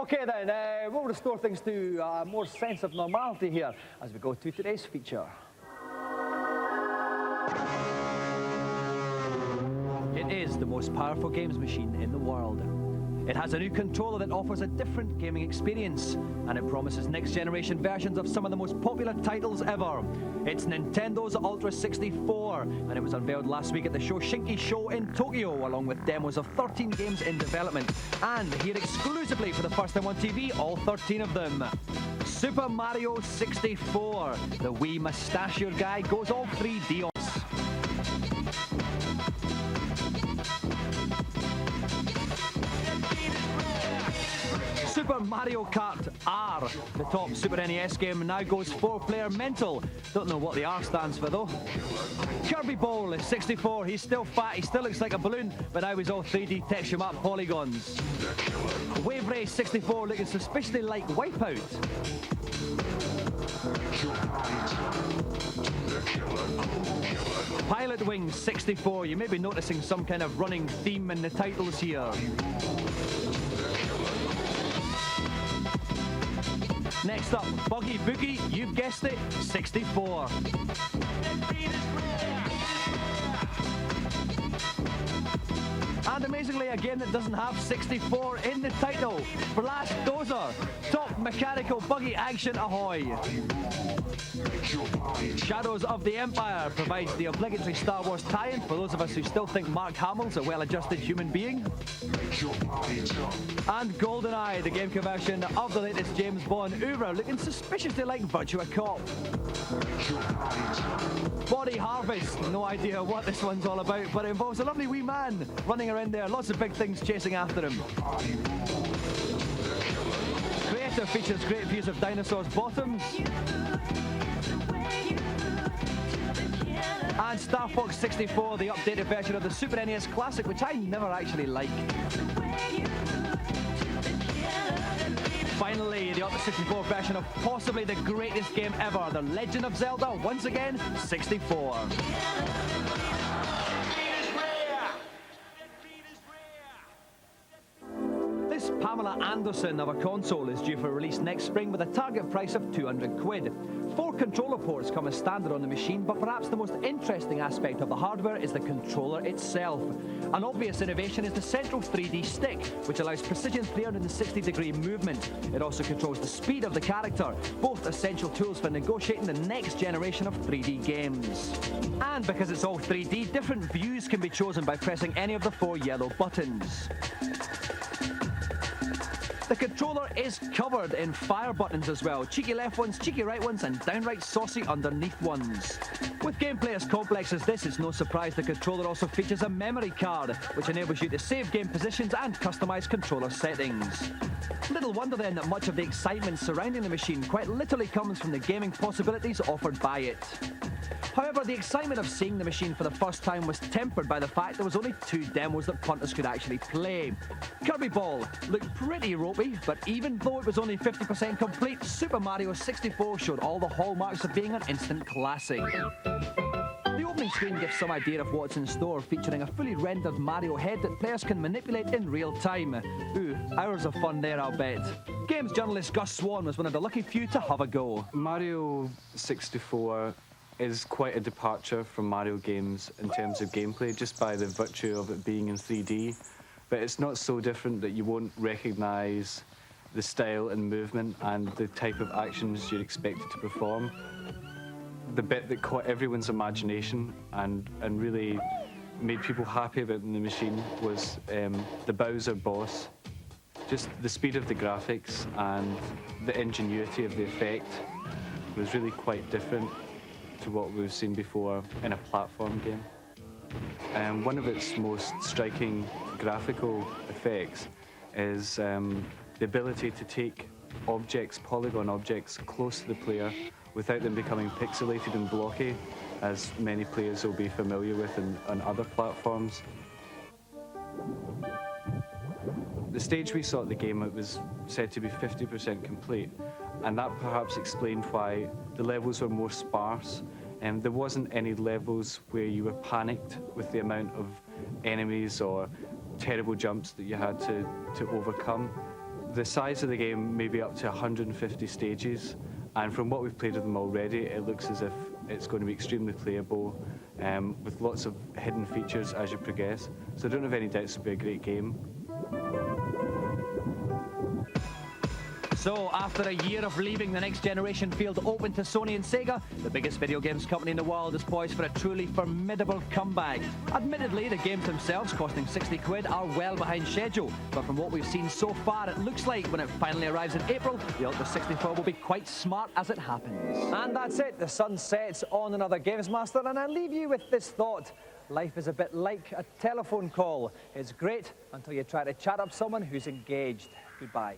Okay then, we'll restore things to a more sense of normality here as we go to today's feature. It is the most powerful games machine in the world. It has a new controller that offers a different gaming experience, and it promises next-generation versions of some of the most popular titles ever. It's Nintendo's Ultra 64, and it was unveiled last week at the Shoshinkai show in Tokyo, along with demos of 13 games in development. And here exclusively for the first time on TV, all 13 of them. Super Mario 64. The wee mustachioed guy goes all 3D on. Super Mario Kart R, the top Super NES game, now goes 4-player mental. Don't know what the R stands for though. Kirby Bowl is 64, he's still fat, he still looks like a balloon, but now he's all 3D texture map polygons. Wave Race 64 looking suspiciously like Wipeout. Pilotwings 64, you may be noticing some kind of running theme in the titles here. Next up, Buggy Boogie, you've guessed it, 64. And amazingly, a game that doesn't have 64 in the title, Blast Dozer, top mechanical buggy action ahoy. Shadows of the Empire provides the obligatory Star Wars tie-in for those of us who still think Mark Hamill's a well-adjusted human being. And GoldenEye, the GameCube version of the latest James Bond oeuvre, looking suspiciously like Virtua Cop. Body Harvest, no idea what this one's all about, but it involves a lovely wee man running around there, lots of big things chasing after him. Creator features great views of dinosaurs' bottoms. And Star Fox 64, the updated version of the Super NES Classic, which I never actually liked. Finally, the Ultra 64 version of possibly the greatest game ever, The Legend of Zelda, once again, 64. This Pamela Anderson of a console is due for release next spring with a target price of 200 quid. 4 controller ports come as standard on the machine, but perhaps the most interesting aspect of the hardware is the controller itself. An obvious innovation is the central 3D stick, which allows precision 360-degree movement. It also controls the speed of the character, both essential tools for negotiating the next generation of 3D games. And because it's all 3D, different views can be chosen by pressing any of the 4 yellow buttons. The controller is covered in fire buttons as well. Cheeky left ones, cheeky right ones, and downright saucy underneath ones. With gameplay as complex as this, it's no surprise the controller also features a memory card, which enables you to save game positions and customize controller settings. Little wonder then that much of the excitement surrounding the machine quite literally comes from the gaming possibilities offered by it. However, the excitement of seeing the machine for the first time was tempered by the fact there was only 2 demos that punters could actually play. Kirby Bowl looked pretty ropey, but even though it was only 50% complete, Super Mario 64 showed all the hallmarks of being an instant classic. The opening screen gives some idea of what's in store, featuring a fully rendered Mario head that players can manipulate in real time. Ooh, hours of fun there, I'll bet. Games journalist Gus Swan was one of the lucky few to have a go. Mario 64 is quite a departure from Mario games in terms of gameplay, just by the virtue of it being in 3D. But it's not so different that you won't recognise the style and movement and the type of actions you'd expect it to perform. The bit that caught everyone's imagination and really made people happy about the machine was the Bowser boss. Just the speed of the graphics and the ingenuity of the effect was really quite different to what we've seen before in a platform game. One of its most striking graphical effects is the ability to take objects, polygon objects, close to the player without them becoming pixelated and blocky, as many players will be familiar with on other platforms. The stage we saw at the game, it was said to be 50% complete, and that perhaps explained why the levels were more sparse. There wasn't any levels where you were panicked with the amount of enemies or terrible jumps that you had to overcome. The size of the game may be up to 150 stages, and from what we've played with them already, it looks as if it's going to be extremely playable, with lots of hidden features as you progress. So I don't have any doubts it'll be a great game. So, after a year of leaving the next generation field open to Sony and Sega, the biggest video games company in the world is poised for a truly formidable comeback. Admittedly, the games themselves, costing 60 quid, are well behind schedule, but from what we've seen so far, it looks like when it finally arrives in April, the Ultra 64 will be quite smart as it happens. And that's it. The sun sets on another Gamesmaster, and I leave you with this thought. Life is a bit like a telephone call. It's great until you try to chat up someone who's engaged. Goodbye.